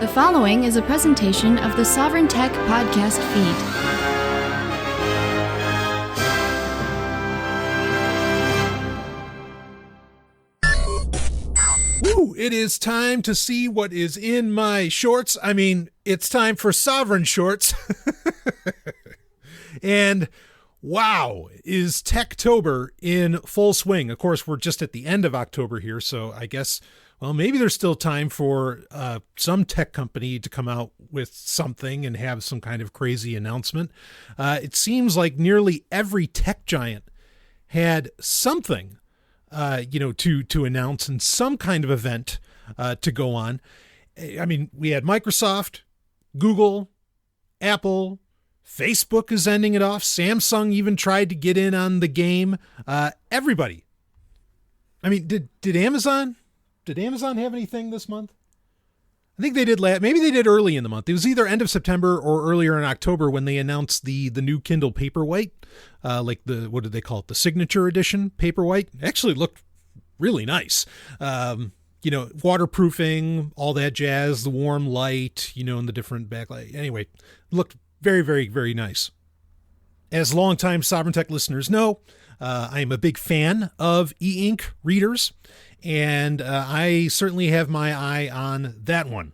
The following is a presentation of the Sovryn Tech podcast feed. Woo! It is time to see what is in my shorts. I mean, it's time for Sovryn shorts. And wow, is Techtober in full swing. Of course, we're just at the end of October here, so I guess, well, maybe there's still time for some tech company to come out with something and have some kind of crazy announcement. It seems like nearly every tech giant had something, to announce and some kind of event to go on. I mean, we had Microsoft, Google, Apple, Facebook is ending it off. Samsung even tried to get in on the game. Everybody. I mean, did Amazon? Did Amazon have anything this month? I think they did maybe they did early in the month. It was either end of September or earlier in October when they announced the new Kindle Paperwhite, like what did they call it? The Signature Edition Paperwhite. It actually looked really nice. Waterproofing, all that jazz, the warm light, and the different backlight. Anyway, looked very, very, very nice. As longtime Sovryn Tech listeners know, I am a big fan of e-ink readers, and I certainly have my eye on that one.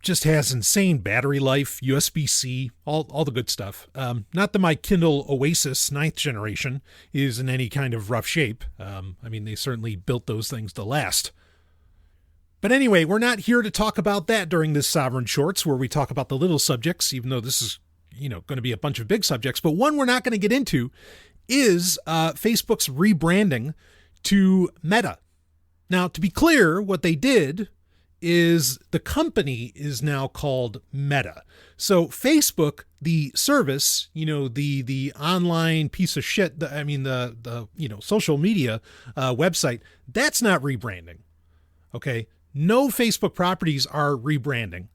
Just has insane battery life, USB-C, all the good stuff. Not that my Kindle Oasis 9th generation is in any kind of rough shape. They certainly built those things to last. But anyway, we're not here to talk about that during this Sovryn Shorts, where we talk about the little subjects, even though this is, going to be a bunch of big subjects. But one we're not going to get into is Facebook's rebranding to Meta. Now, to be clear, what they did is the company is now called Meta. So Facebook, the service, the online piece of shit, the social media website, that's not rebranding. Okay. No Facebook properties are rebranding.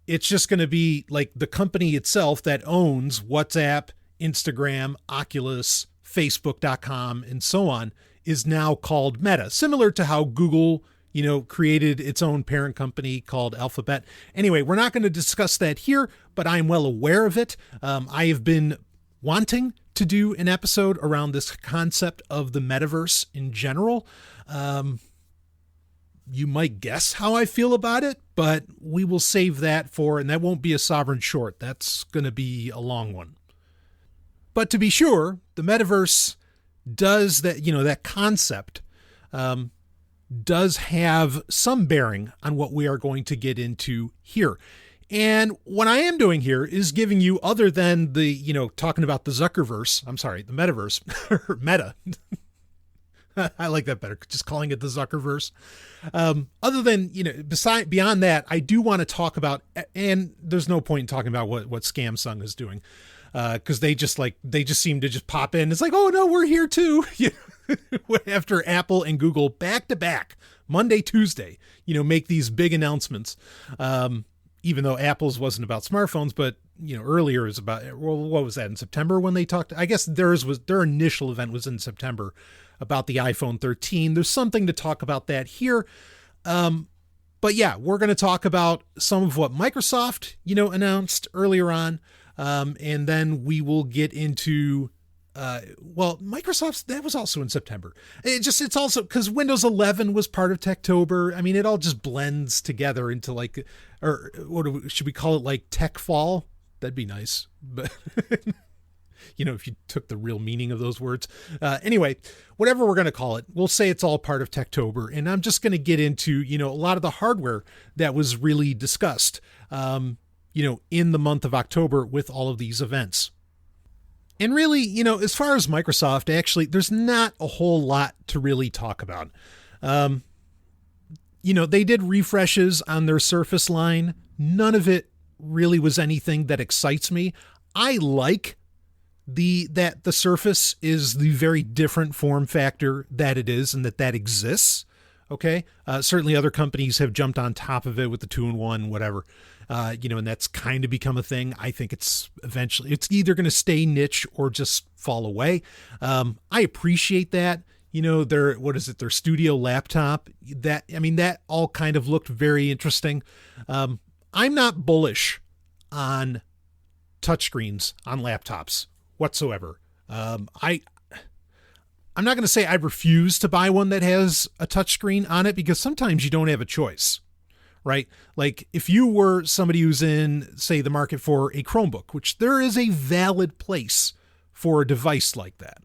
It's just going to be like the company itself that owns WhatsApp, Instagram, Oculus, Facebook.com, and so on is now called Meta, similar to how Google, created its own parent company called Alphabet. Anyway, we're not going to discuss that here, but I'm well aware of it. I have been wanting to do an episode around this concept of the metaverse in general. You might guess how I feel about it, but we will save that and that won't be a Sovryn short. That's going to be a long one. But to be sure, the metaverse does that, that concept does have some bearing on what we are going to get into here. And what I am doing here is giving you, other than the, talking about the Zuckerverse, the metaverse, or Meta. I like that better, just calling it the Zuckerverse. Other than, beyond that, I do want to talk about, and there's no point in talking about what Scamsung is doing, because they just seem to just pop in. It's like, oh no, we're here too. After Apple and Google back to back, Monday, Tuesday, make these big announcements. Even though Apple's wasn't about smartphones, but earlier is about, what was that, in September when they talked? I guess their initial event was in September about the iPhone 13. There's something to talk about that here. But yeah, we're going to talk about some of what Microsoft, announced earlier on. And then we will get into, Microsoft's, that was also in September. It's also because Windows 11 was part of Techtober. It all just blends together into should we call it like Tech Fall? That'd be nice. But if you took the real meaning of those words. Anyway, whatever we're going to call it, we'll say it's all part of Techtober. And I'm just going to get into, a lot of the hardware that was really discussed, in the month of October with all of these events. And really, as far as Microsoft, actually, there's not a whole lot to really talk about. They did refreshes on their Surface line. None of it really was anything that excites me. I like that the Surface is the very different form factor that it is and that exists. Okay. Certainly other companies have jumped on top of it with the 2-in-1, whatever. And that's kind of become a thing. I think it's either going to stay niche or just fall away. I appreciate that. their, their studio laptop. That all kind of looked very interesting. I'm not bullish on touchscreens on laptops whatsoever. I'm not going to say I refuse to buy one that has a touchscreen on it, because sometimes you don't have a choice, right? Like if you were somebody who's in, say, the market for a Chromebook, which there is a valid place for a device like that.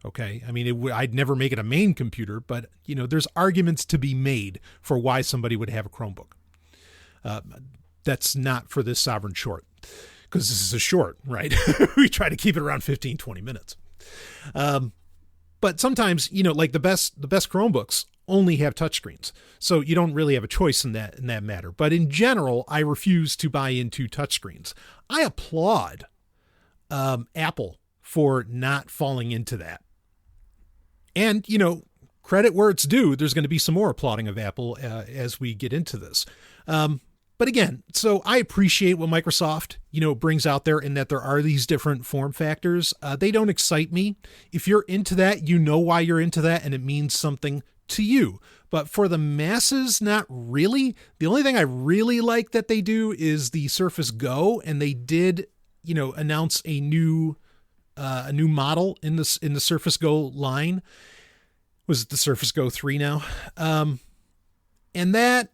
Okay. I'd never make it a main computer, but there's arguments to be made for why somebody would have a Chromebook. That's not for this Sovryn short, because this is a short, right? We try to keep it around 15, 20 minutes. But sometimes, like the best Chromebooks only have touchscreens. So you don't really have a choice in that matter. But in general, I refuse to buy into touchscreens. I applaud Apple for not falling into that. And, credit where it's due. There's going to be some more applauding of Apple as we get into this. But again, so I appreciate what Microsoft, brings out there, in that there are these different form factors. They don't excite me. If you're into that, you know why you're into that, and it means something to you. But for the masses, not really. The only thing I really like that they do is the Surface Go, and they did, announce a new model in the Surface Go line. Was it the Surface Go 3 now? And that,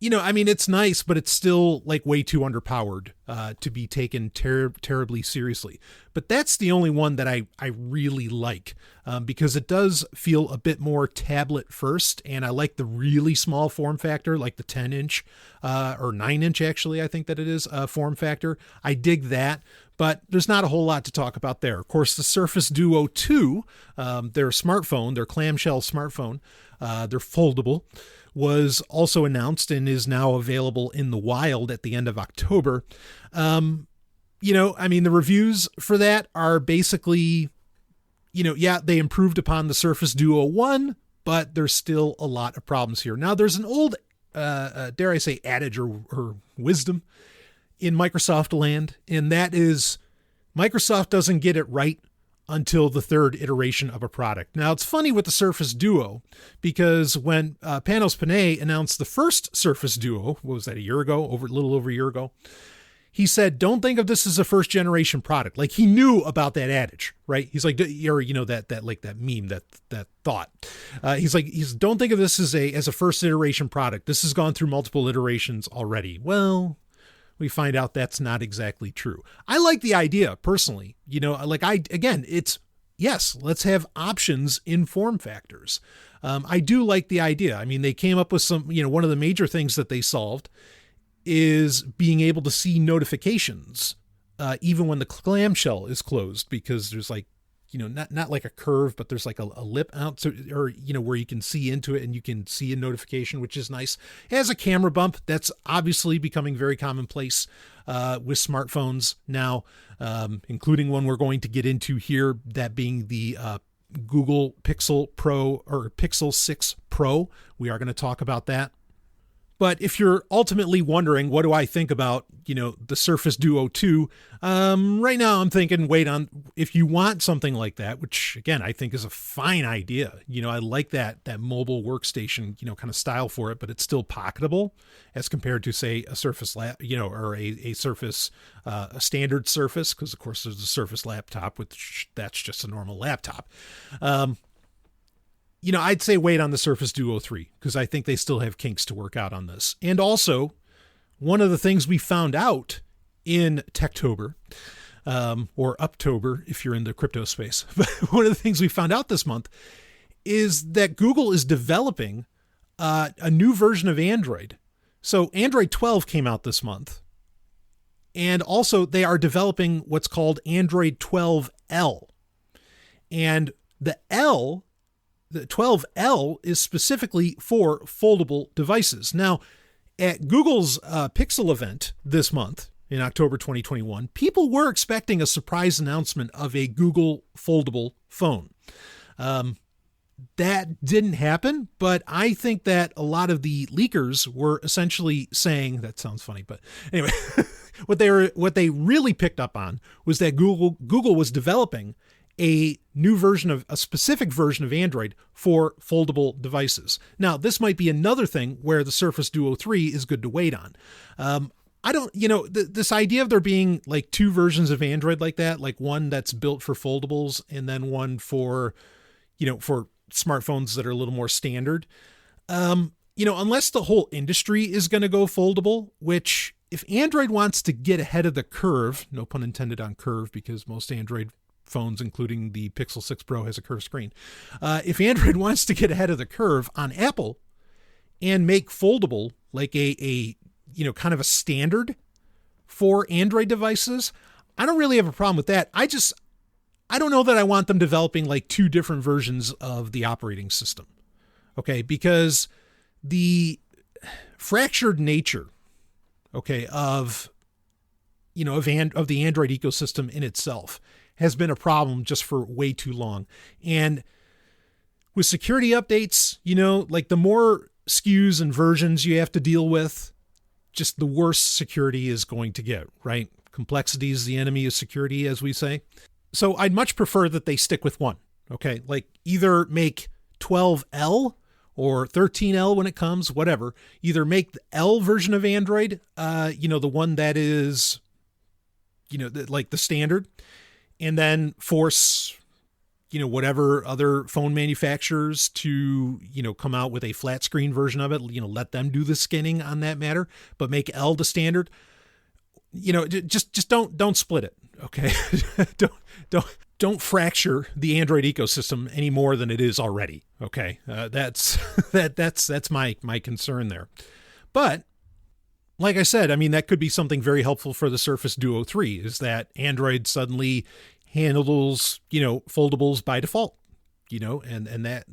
it's nice, but it's still like way too underpowered to be taken terribly seriously. But that's the only one that I really like, because it does feel a bit more tablet first. And I like the really small form factor, like the 10-inch or 9-inch, actually, I think that it is, form factor. I dig that. But there's not a whole lot to talk about there. Of course, the Surface Duo 2, their smartphone, their clamshell smartphone, they're foldable, was also announced and is now available in the wild at the end of October. The reviews for that are basically, they improved upon the Surface Duo 1, but there's still a lot of problems here. Now, there's an old, dare I say, adage or wisdom in Microsoft land, and that is Microsoft doesn't get it right until the third iteration of a product. Now, it's funny with the Surface Duo, because when Panos Panay announced the first Surface Duo, what was that, a little over a year ago, he said, don't think of this as a first generation product. Like, he knew about that adage, right? He's like, that meme, that thought. He's don't think of this as a first iteration product. This has gone through multiple iterations already. Well, we find out that's not exactly true. I like the idea personally, let's have options in form factors. I do like the idea. They came up with some, one of the major things that they solved is being able to see notifications, even when the clamshell is closed, because there's not like a curve, but there's like a lip out, where you can see into it and you can see a notification, which is nice. It has a camera bump. That's obviously becoming very commonplace with smartphones now, including one we're going to get into here, that being the Google Pixel Pro or Pixel 6 Pro. We are going to talk about that. But if you're ultimately wondering, what do I think about, the Surface Duo 2? Right now I'm thinking, if you want something like that, which again, I think is a fine idea. I like that mobile workstation, kind of style for it, but it's still pocketable as compared to, say, a Surface or a Surface, a standard Surface. Cause of course there's a Surface laptop, which that's just a normal laptop. I'd say wait on the Surface Duo 3, because I think they still have kinks to work out on this. And also, one of the things we found out in Techtober, or Uptober if you're in the crypto space, but one of the things we found out this month is that Google is developing a new version of Android. So Android 12 came out this month. And also they are developing what's called Android 12L. And the 12L is specifically for foldable devices. Now, at Google's Pixel event this month, in October 2021, people were expecting a surprise announcement of a Google foldable phone. That didn't happen, but I think that a lot of the leakers were essentially saying, that sounds funny, but anyway, what they really picked up on was that Google was developing a specific version of Android for foldable devices. Now, this might be another thing where the Surface Duo 3 is good to wait on. I don't, this idea of there being like two versions of Android like that, like one that's built for foldables and then one for smartphones that are a little more standard. Unless the whole industry is going to go foldable, which if Android wants to get ahead of the curve, no pun intended on curve, because most Android phones, including the Pixel 6 Pro, has a curved screen. If Android wants to get ahead of the curve on Apple and make foldable like a kind of a standard for Android devices, I don't really have a problem with that. I don't know that I want them developing like two different versions of the operating system. Okay. Because the fractured nature, okay, of the Android ecosystem in itself has been a problem just for way too long. And with security updates, like the more SKUs and versions you have to deal with, just the worse security is going to get, right? Complexity is the enemy of security, as we say. So I'd much prefer that they stick with one, okay? Like either make 12L or 13L when it comes, whatever. Either make the L version of Android, the one that is, like the standard, and then force, whatever other phone manufacturers to, come out with a flat screen version of it, let them do the skinning on that matter, but make L the standard. Just don't split it. Okay. don't fracture the Android ecosystem any more than it is already. Okay. That's my concern there. But like I said, I mean, that could be something very helpful for the Surface Duo 3 is that Android suddenly handles, foldables by default, and that,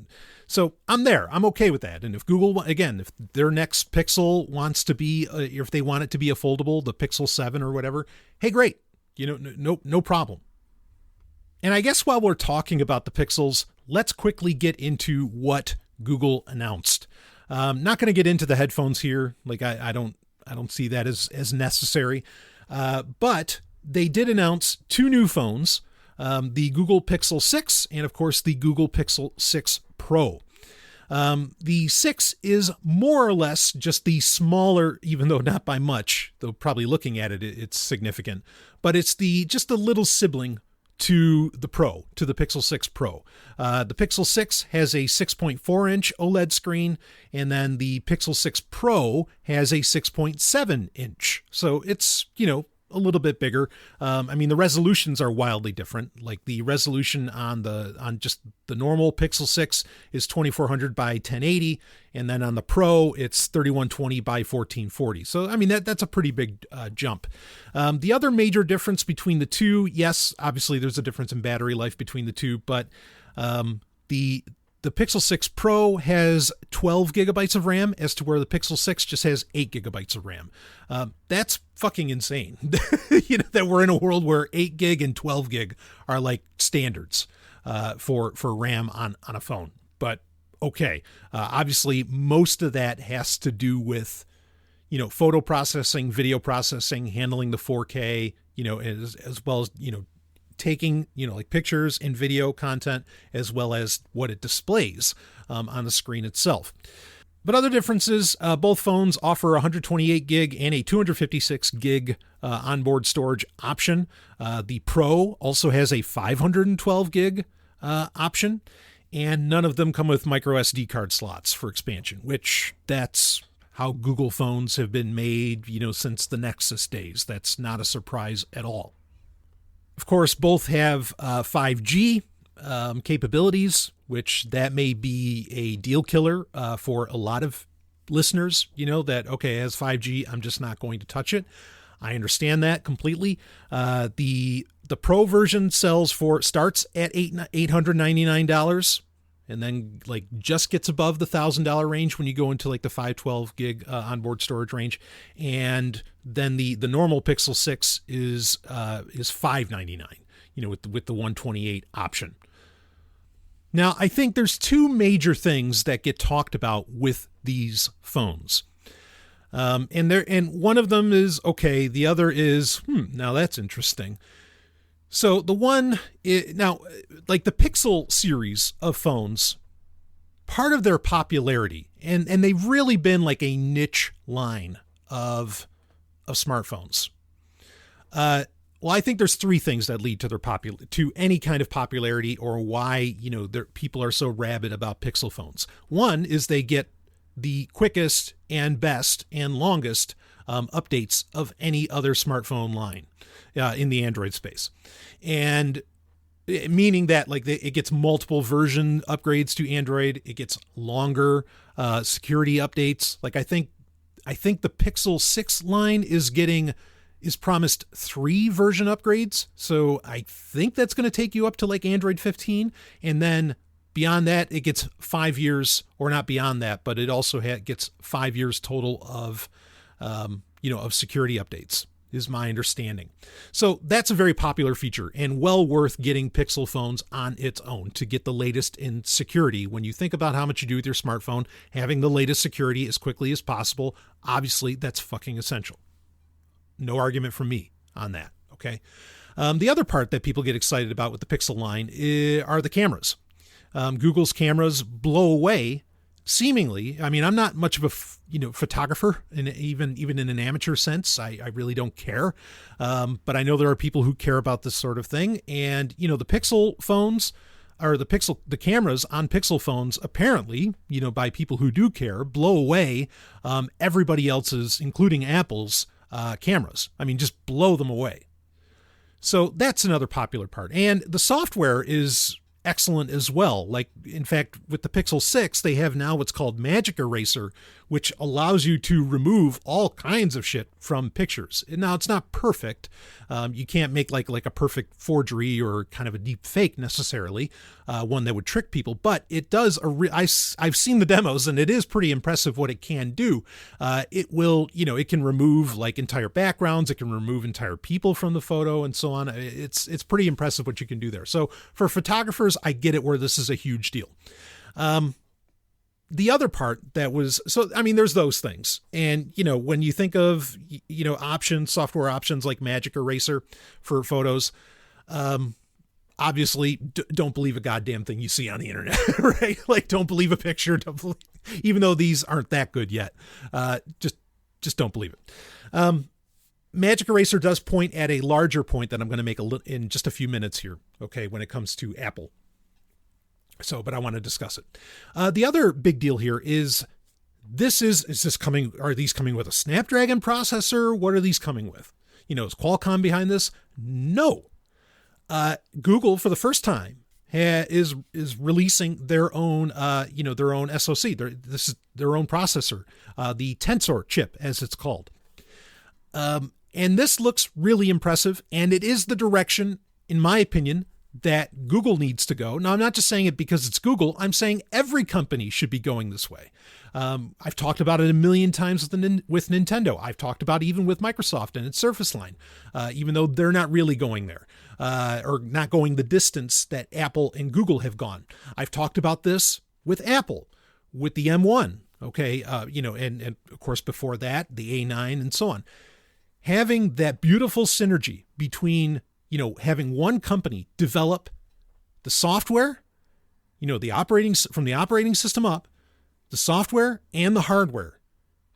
so I'm there. I'm okay with that. And if Google, again, if their next Pixel wants to be, if they want it to be a foldable, the Pixel 7 or whatever, hey, great. No problem. And I guess while we're talking about the Pixels, let's quickly get into what Google announced. Not going to get into the headphones here. Like I don't see that as necessary. But they did announce two new phones, the Google Pixel 6 and of course the Google Pixel 6 Pro. The 6 is more or less just the smaller, even though not by much, though probably looking at it, it's significant, but it's just a little sibling to the Pro, to the Pixel 6 Pro. The Pixel 6 has a 6.4 inch OLED screen, and then the Pixel 6 Pro has a 6.7 inch. So it's, a little bit bigger. I mean, the resolutions are wildly different. Like the resolution on just the normal Pixel 6 is 2400 by 1080. And then on the Pro, it's 3120 by 1440. So, I mean, that's a pretty big jump. The other major difference between the two, yes, obviously there's a difference in battery life between the two, but the Pixel 6 Pro has 12 gigabytes of RAM as to where the Pixel 6 just has 8 gigabytes of RAM. That's fucking insane. That we're in a world where 8 gig and 12 gig are like standards for RAM on a phone. But okay, obviously most of that has to do with, photo processing, video processing, handling the 4K, as well as, taking, like pictures and video content, as well as what it displays on the screen itself. But other differences, both phones offer 128 gig and a 256 gig onboard storage option. The Pro also has a 512 gig option, and none of them come with micro SD card slots for expansion, which that's how Google phones have been made, since the Nexus days. That's not a surprise at all. Of course, both have 5G capabilities, which that may be a deal killer for a lot of listeners, that, okay, it has 5G, I'm just not going to touch it. I understand that completely. The Pro version starts at $899 and then like just gets above the $1,000 range when you go into like the 512 gig onboard storage range. And then the normal Pixel 6 is $599, with the 128 option. Now, I think there's two major things that get talked about with these phones. And one of them is okay. The other is, now that's interesting. So the one now, like the Pixel series of phones, part of their popularity, and they've really been like a niche line of smartphones. Well, I think there's three things that lead to to any kind of popularity, or why, people are so rabid about Pixel phones. One is they get the quickest and best and longest updates of any other smartphone line in the Android space. And meaning that like it gets multiple version upgrades to Android. It gets longer security updates. Like I think the Pixel 6 line is promised 3 version upgrades. So I think that's going to take you up to like Android 15. And then beyond that, it gets 5 years, or not beyond that, but it also gets 5 years total of security updates, is my understanding. So that's a very popular feature and well worth getting Pixel phones on its own to get the latest in security. When you think about how much you do with your smartphone, having the latest security as quickly as possible, obviously that's fucking essential. No argument from me on that. Okay. The other part that people get excited about with the Pixel line are the cameras. Google's cameras blow away, seemingly. I mean, I'm not much of a photographer, and even in an amateur sense, I really don't care. But I know there are people who care about this sort of thing. And, the Pixel phones, or the cameras on Pixel phones, apparently, by people who do care, blow away everybody else's, including Apple's, cameras. I mean, just blow them away. So that's another popular part. And the software is excellent as well. Like, in fact, with the Pixel 6, they have now what's called Magic Eraser, which allows you to remove all kinds of shit from pictures. And now it's not perfect. You can't make like a perfect forgery or kind of a deep fake necessarily, one that would trick people, but it does. I've seen the demos, and it is pretty impressive what it can do. It can remove like entire backgrounds. It can remove entire people from the photo and so on. It's pretty impressive what you can do there. So for photographers, I get it where this is a huge deal. The other part there's those things. And, when you think of, software options like Magic Eraser for photos, obviously don't believe a goddamn thing you see on the internet, right? Like, don't believe a picture, even though these aren't that good yet. Just don't believe it. Magic Eraser does point at a larger point that I'm going to make in just a few minutes here. Okay. When it comes to Apple. But I want to discuss it. The other big deal here is are these coming with a Snapdragon processor? What are these coming with? Is Qualcomm behind this? No. Google, for the first time, is releasing their own, their own SoC. This is their own processor, the Tensor chip, as it's called. And this looks really impressive, and it is the direction, in my opinion, that Google needs to go. Now, I'm not just saying it because it's Google. I'm saying every company should be going this way. I've talked about it a million times with Nintendo. I've talked about it even with Microsoft and its Surface line, even though they're not really going there, or not going the distance that Apple and Google have gone. I've talked about this with Apple, with the M1, okay, and of course before that, the A9 and so on. Having that beautiful synergy between having one company develop the software, from the operating system up, the software and the hardware,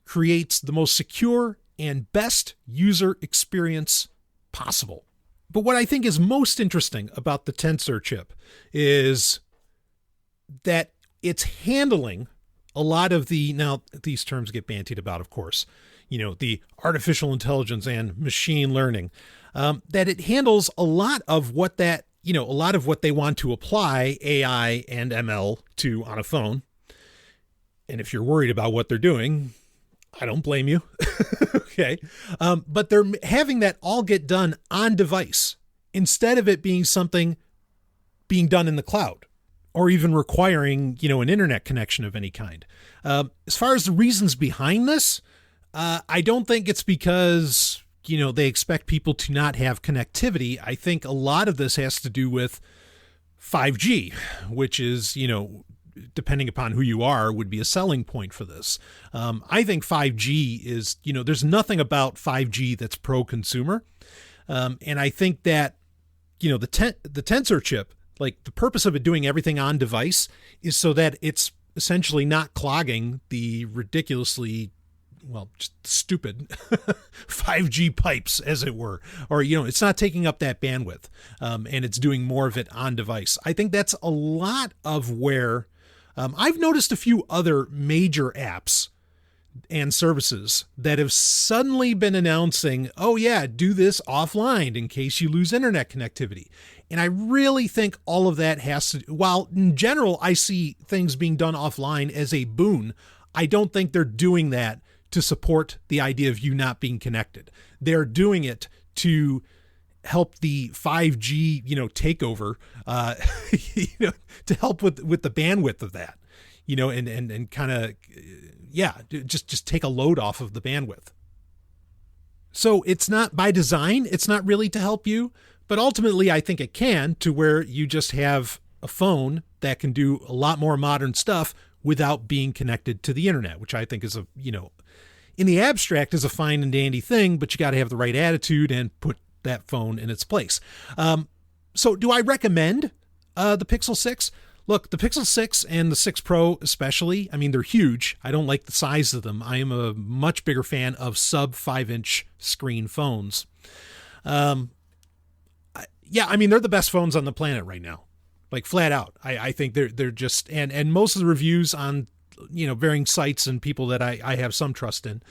creates the most secure and best user experience possible. But what I think is most interesting about the Tensor chip is that it's handling a lot of now these terms get bantied about, of course, the artificial intelligence and machine learning, that it handles a lot of what they want to apply AI and ML to on a phone. And if you're worried about what they're doing, I don't blame you. Okay. But they're having that all get done on device instead of it being something being done in the cloud or even requiring, an internet connection of any kind. As far as the reasons behind this, I don't think it's because, they expect people to not have connectivity. I think a lot of this has to do with 5G, which is, depending upon who you are, would be a selling point for this. I think 5G is, there's nothing about 5G that's pro-consumer. And I think that the tensor chip, like the purpose of it doing everything on device is so that it's essentially not clogging the ridiculously, well, just stupid 5G pipes, as it were, or, it's not taking up that bandwidth, and it's doing more of it on device. I think that's a lot of where I've noticed a few other major apps and services that have suddenly been announcing, oh yeah, do this offline in case you lose internet connectivity. And I really think all of that has to, while in general, I see things being done offline as a boon, I don't think they're doing that to support the idea of you not being connected. They're doing it to help the 5G, takeover, to help with the bandwidth of that, and kind of, just take a load off of the bandwidth. So it's not by design, it's not really to help you, but ultimately I think it can, to where you just have a phone that can do a lot more modern stuff without being connected to the internet, which I think is in the abstract is a fine and dandy thing, but you got to have the right attitude and put that phone in its place. So do I recommend the Pixel 6? Look, the Pixel 6 and the 6 Pro especially, I mean, they're huge. I don't like the size of them. I am a much bigger fan of sub 5-inch screen phones. They're the best phones on the planet right now. Like flat out. I think they're just, and most of the reviews on, varying sites and people that I have some trust in,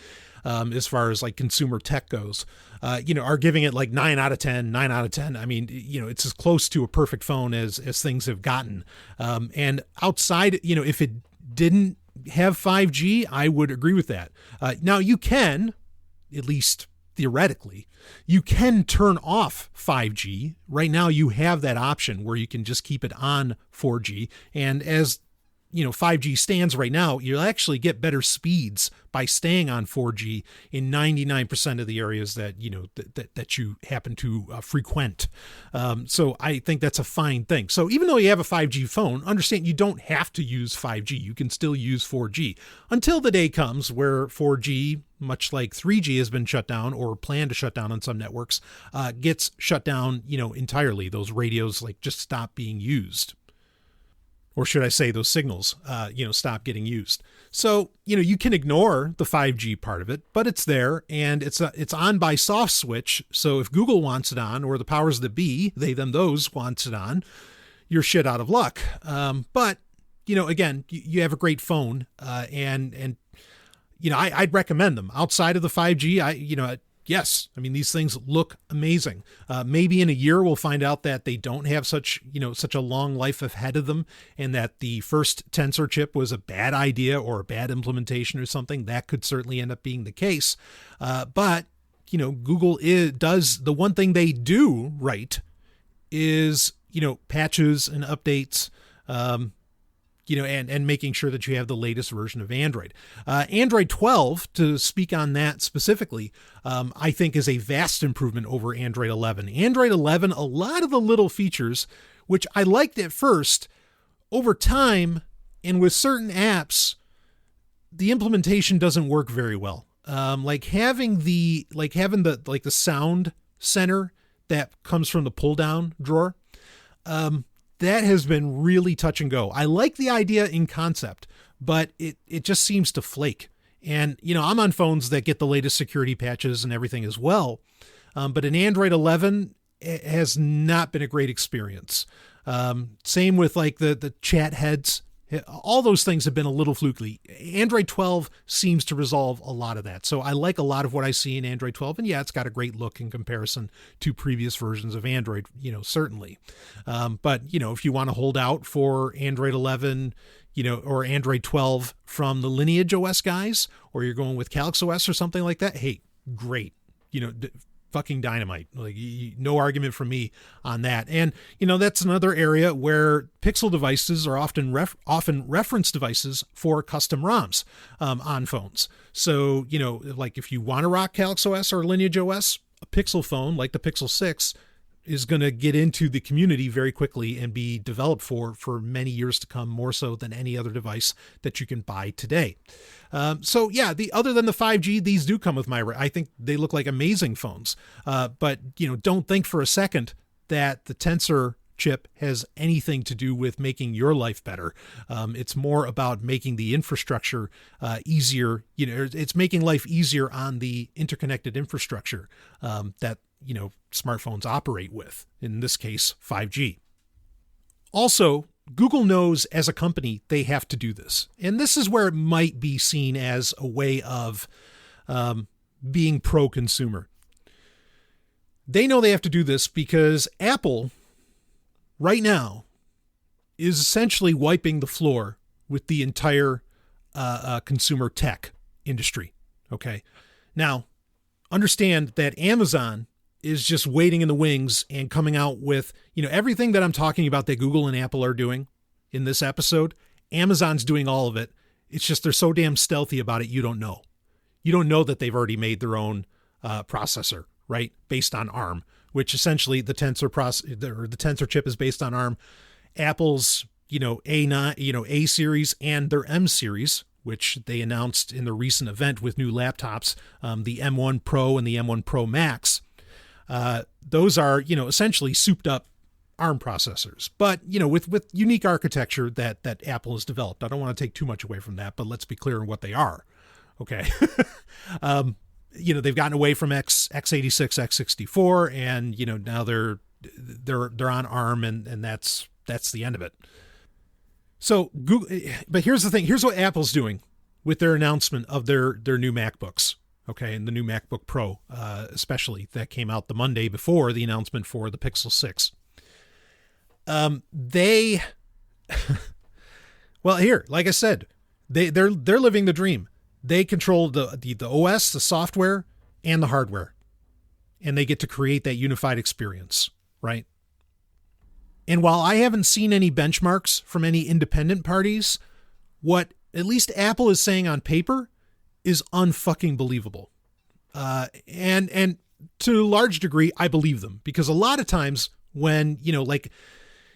as far as like consumer tech goes, are giving it like 9 out of 10. I mean, it's as close to a perfect phone as things have gotten. And outside, if it didn't have 5G, I would agree with that. Now you can, at least theoretically, you can turn off 5G. Right now you have that option where you can just keep it on 4G. And as 5G stands right now, you'll actually get better speeds by staying on 4G in 99% of the areas that, that you happen to frequent. So I think that's a fine thing. So even though you have a 5G phone, understand you don't have to use 5G. You can still use 4G until the day comes where 4G, much like 3G has been shut down or planned to shut down on some networks, gets shut down, entirely. Those radios just stop being used. Or should I say those signals, stop getting used. So, you can ignore the 5G part of it, but it's there and it's on by soft switch. So if Google wants it on, or the powers that be, they, them, those wants it on, you're shit out of luck. But, again, you have a great phone, and I'd recommend them outside of the 5G. Yes, I mean, these things look amazing. Maybe in a year we'll find out that they don't have such a long life ahead of them, and that the first tensor chip was a bad idea or a bad implementation or something. That could certainly end up being the case. But Google does the one thing they do right is patches and updates. And making sure that you have the latest version of Android. Android 12, to speak on that specifically, I think is a vast improvement over Android 11. Android 11, a lot of the little features, which I liked at first, over time and with certain apps, the implementation doesn't work very well. Like having the sound center that comes from the pull down drawer. That has been really touch and go. I like the idea in concept, but it just seems to flake. And, I'm on phones that get the latest security patches and everything as well. But in Android 11, it has not been a great experience. Same with the chat heads. All those things have been a little flukely. Android 12 seems to resolve a lot of that. So I like a lot of what I see in Android 12. And yeah, it's got a great look in comparison to previous versions of Android, certainly. But, if you want to hold out for Android 11, or Android 12 from the Lineage OS guys, or you're going with Calyx OS or something like that, hey, great. Fucking dynamite. No argument from me on that. And, that's another area where Pixel devices are often reference devices for custom ROMs on phones. So, if you want to rock Calyx OS or Lineage OS, a Pixel phone like the Pixel 6 is going to get into the community very quickly and be developed for many years to come, more so than any other device that you can buy today. So yeah, other than the 5G, these do come with I think they look like amazing phones. But don't think for a second that the Tensor chip has anything to do with making your life better. It's more about making the infrastructure easier. It's making life easier on the interconnected infrastructure that, smartphones operate with, in this case, 5G. Also, Google knows as a company they have to do this. And this is where it might be seen as a way of being pro-consumer. They know they have to do this because Apple right now is essentially wiping the floor with the entire consumer tech industry. Okay. Now, understand that Amazon is just waiting in the wings and coming out with, everything that I'm talking about that Google and Apple are doing in this episode. Amazon's doing all of it. It's just they're so damn stealthy about it, you don't know. You don't know that they've already made their own processor, right? Based on ARM, which essentially the Tensor chip is based on ARM. Apple's, A series and their M series, which they announced in the recent event with new laptops, the M1 Pro and the M1 Pro Max. Those are, essentially souped up ARM processors, but, with unique architecture that Apple has developed. I don't want to take too much away from that, but let's be clear on what they are. Okay. They've gotten away from x86, x64, and, now they're on ARM, and that's the end of it. So Google, but here's the thing. Here's what Apple's doing with their announcement of their new MacBooks. Okay. And the new MacBook Pro, especially, that came out the Monday before the announcement for the Pixel 6. Like I said, they're living the dream. They control the OS, the software, and the hardware, and they get to create that unified experience, right? And while I haven't seen any benchmarks from any independent parties, what at least Apple is saying on paper is unfucking believable. And to a large degree, I believe them, because a lot of times when, when a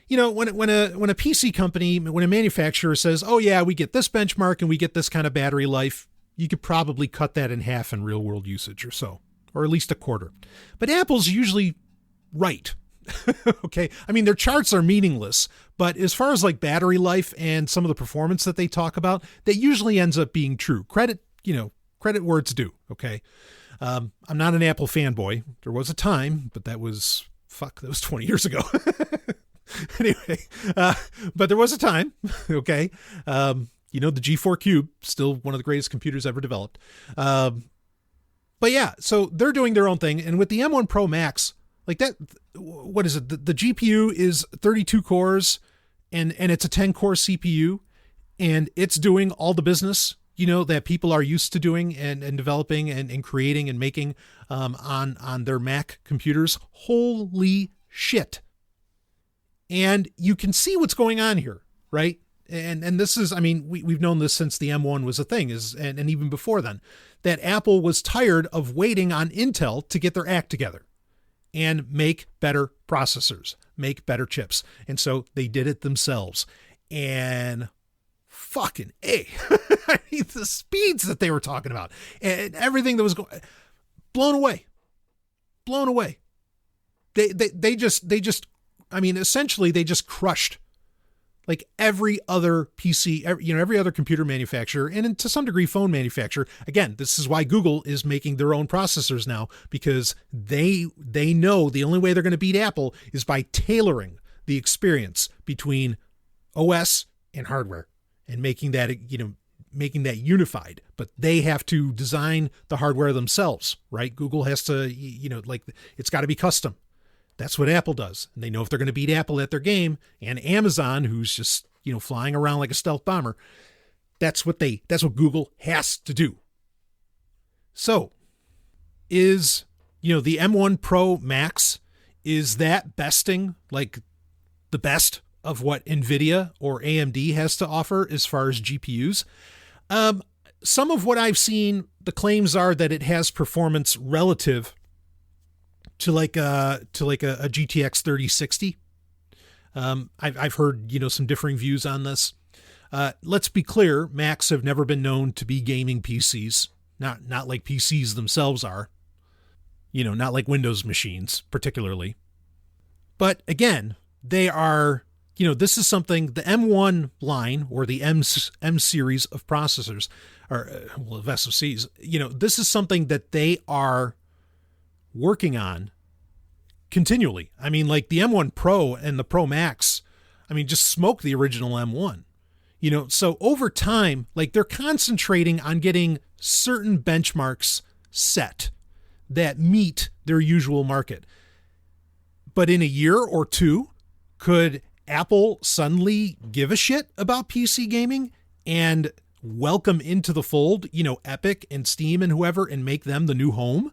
PC company, when a manufacturer says, oh yeah, we get this benchmark and we get this kind of battery life, you could probably cut that in half in real world usage or so, or at least a quarter. But Apple's usually right. Okay. I mean, their charts are meaningless, but as far as like battery life and some of the performance that they talk about, that usually ends up being true. Credit where it's due. Okay. I'm not an Apple fanboy. There was a time, but that was 20 years ago. Anyway, but there was a time. Okay. The G4 Cube, still one of the greatest computers ever developed. But yeah, so they're doing their own thing. And with the M1 Pro Max, like that, what is it? The GPU is 32 cores and it's a 10 core CPU, and it's doing all the business, that people are used to doing and developing and creating and making, on their Mac computers. Holy shit. And you can see what's going on here, right? And this is, I mean, we've known this since the M1 was a thing, and even before then, that Apple was tired of waiting on Intel to get their act together and make better processors, make better chips. And so they did it themselves. And fucking A. I mean, the speeds that they were talking about and everything that was going, blown away. They just, I mean, essentially they just crushed like every other PC, every other computer manufacturer, and to some degree phone manufacturer. Again, this is why Google is making their own processors now, because they know the only way they're going to beat Apple is by tailoring the experience between OS and hardware and making that unified. But they have to design the hardware themselves, right? Google has to, it's got to be custom. That's what Apple does. And they know if they're going to beat Apple at their game, and Amazon, who's just, flying around like a stealth bomber, that's what Google has to do. So is, the M1 Pro Max, is that besting like the best of what NVIDIA or AMD has to offer as far as GPUs? Some of what I've seen, the claims are that it has performance relative to like a GTX 3060. I've heard, some differing views on this. Let's be clear. Macs have never been known to be gaming PCs, not like PCs themselves are, not like Windows machines particularly. But again, they are, this is something, the M1 line or the M series of processors, or of SoCs, this is something that they are working on continually. I mean, like the M1 Pro and the Pro Max, just smoke the original M1. So over time, like they're concentrating on getting certain benchmarks set that meet their usual market. But in a year or two, could Apple suddenly give a shit about PC gaming and welcome into the fold, Epic and Steam and whoever, and make them the new home?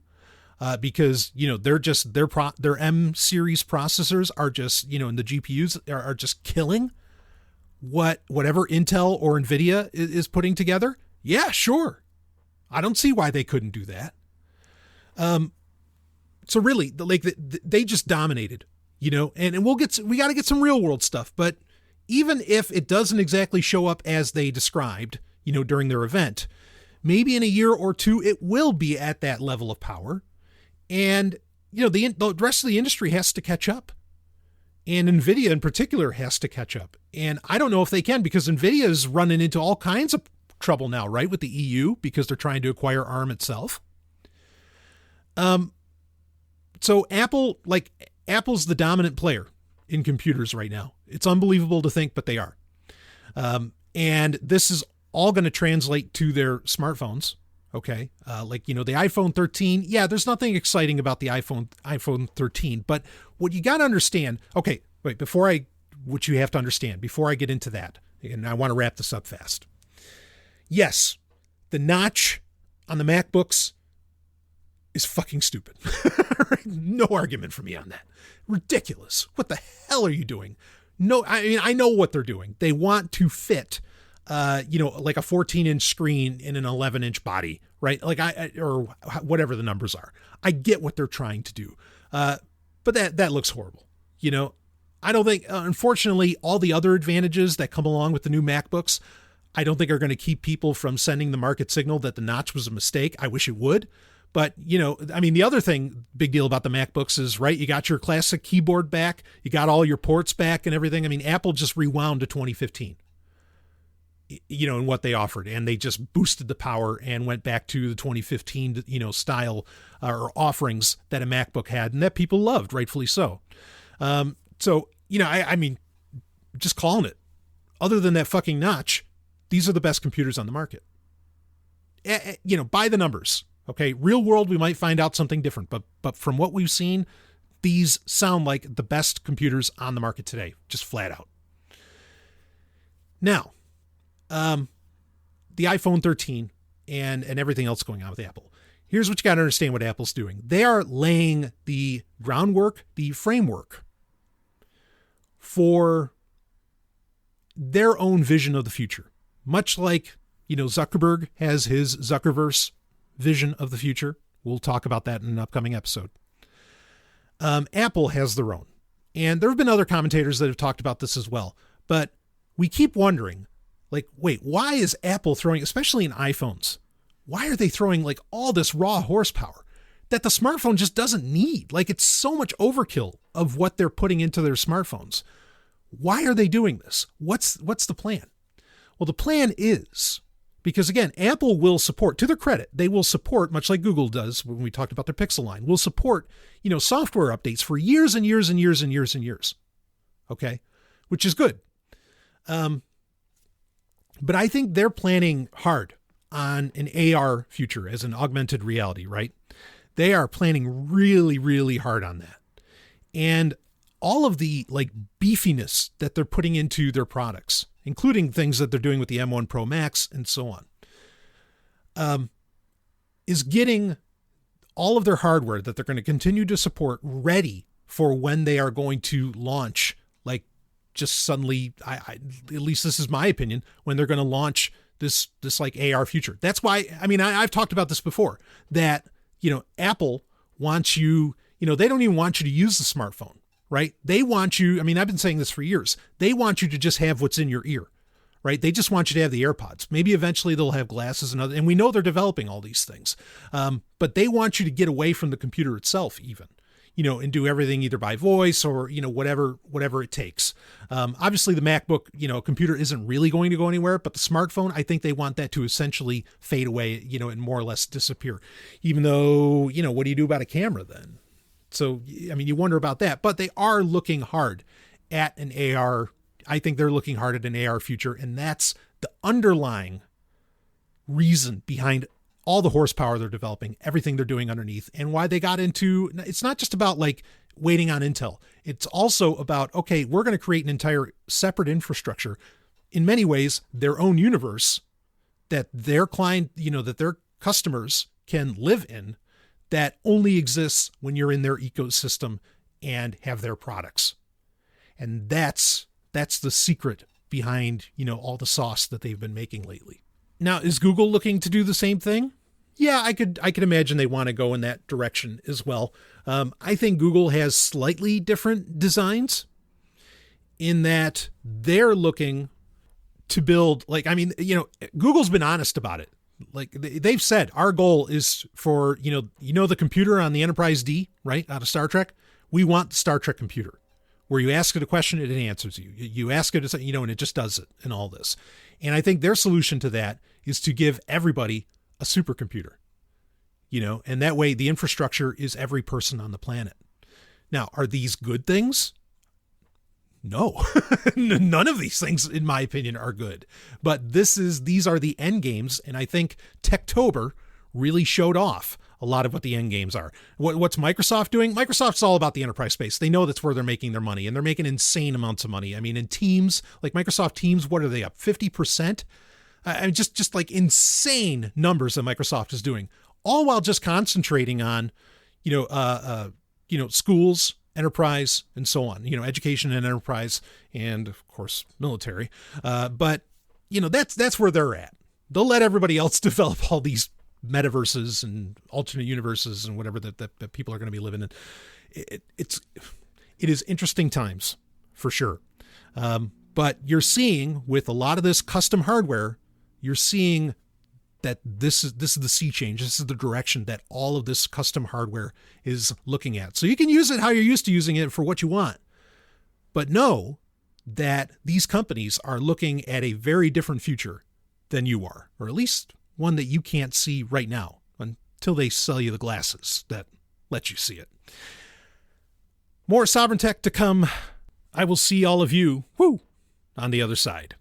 Because, they're just, their M series processors are just, and the GPUs are just killing whatever Intel or Nvidia is putting together. Yeah, sure. I don't see why they couldn't do that. So really, they just dominated, and we got to get some real world stuff. But even if it doesn't exactly show up as they described, during their event, maybe in a year or two, it will be at that level of power. And, the rest of the industry has to catch up. And NVIDIA in particular has to catch up. And I don't know if they can, because NVIDIA is running into all kinds of trouble now, right? With the EU, because they're trying to acquire ARM itself. So Apple's the dominant player in computers right now. It's unbelievable to think, but they are. And this is all going to translate to their smartphones. Okay. The iPhone 13. Yeah, there's nothing exciting about the iPhone 13, but what you got to understand. Okay. Wait, what you have to understand before I get into that, and I want to wrap this up fast. Yes, the notch on the MacBooks is fucking stupid. No argument for me on that. Ridiculous. What the hell are you doing? No, I know what they're doing. They want to fit, like a 14-inch screen in an 11-inch body, right? Or whatever the numbers are. I get what they're trying to do. But that looks horrible. I don't think, unfortunately, all the other advantages that come along with the new MacBooks, I don't think are going to keep people from sending the market signal that the notch was a mistake. I wish it would. But, the other big deal about the MacBooks is, right, you got your classic keyboard back, you got all your ports back and everything. Apple just rewound to 2015, and what they offered, and they just boosted the power and went back to the 2015, style or offerings that a MacBook had and that people loved, rightfully so. Just calling it. Other than that fucking notch, these are the best computers on the market. By the numbers. Okay, real world, we might find out something different, but from what we've seen, these sound like the best computers on the market today, just flat out. Now, the iPhone 13 and everything else going on with Apple. Here's what you got to understand what Apple's doing. They are laying the groundwork, the framework for their own vision of the future. Much like, Zuckerberg has his Zuckerverse vision of the future. We'll talk about that in an upcoming episode. Apple has their own. And there have been other commentators that have talked about this as well. But we keep wondering, wait, why is Apple throwing, especially in iPhones, why are they throwing all this raw horsepower that the smartphone just doesn't need? It's so much overkill of what they're putting into their smartphones. Why are they doing this? What's the plan? Well, the plan is, because again, Apple will support, to their credit, they will support, much like Google does when we talked about their Pixel line, will support, software updates for years and years and years and years and years. Okay. Which is good. But I think they're planning hard on an AR future as an augmented reality, right? They are planning really, really hard on that. And all of the beefiness that they're putting into their products, including things that they're doing with the M1 Pro Max and so on, is getting all of their hardware that they're going to continue to support ready for when they are going to launch, just suddenly, at least this is my opinion, when they're going to launch this AR future. That's why, I've talked about this before, that, Apple wants you, they don't even want you to use the smartphone, right? They want you, I've been saying this for years. They want you to just have what's in your ear, right? They just want you to have the AirPods. Maybe eventually they'll have glasses and we know they're developing all these things. But they want you to get away from the computer itself even. and do everything either by voice or, whatever it takes. Obviously the MacBook, computer isn't really going to go anywhere, but the smartphone, I think they want that to essentially fade away, and more or less disappear, even though, what do you do about a camera then? So, you wonder about that, but they are looking hard at an AR. I think they're looking hard at an AR future, and that's the underlying reason behind all the horsepower they're developing, everything they're doing underneath, and why they got into, it's not just about like waiting on Intel. It's also about, okay, we're going to create an entire separate infrastructure, in many ways, their own universe that their client, that their customers can live in, that only exists when you're in their ecosystem and have their products. And that's the secret behind, all the sauce that they've been making lately. Now, is Google looking to do the same thing? Yeah, I could imagine they want to go in that direction as well. I think Google has slightly different designs in that they're looking to build, Google's been honest about it. Like they've said, our goal is for, the computer on the Enterprise D, right, out of Star Trek. We want the Star Trek computer where you ask it a question and it answers you. You ask it, and it just does it and all this. And I think their solution to that is to give everybody a supercomputer, and that way the infrastructure is every person on the planet. Now, are these good things? No, none of these things, in my opinion, are good. But these are the end games, and I think Techtober really showed off a lot of what the end games are. What's Microsoft doing? Microsoft's all about the enterprise space. They know that's where they're making their money, and they're making insane amounts of money. In Teams, like Microsoft Teams, what are they up 50%? Just like insane numbers that Microsoft is doing, all while just concentrating on, schools, enterprise, and so on, education and enterprise, and of course, military. But that's where they're at. They'll let everybody else develop all these metaverses and alternate universes and whatever that people are going to be living in. It is interesting times for sure. But you're seeing with a lot of this custom hardware, you're seeing that this is the sea change. This is the direction that all of this custom hardware is looking at. So you can use it how you're used to using it for what you want, but know that these companies are looking at a very different future than you are, or at least one that you can't see right now until they sell you the glasses that let you see it. More Sovryn Tech to come. I will see all of you on the other side.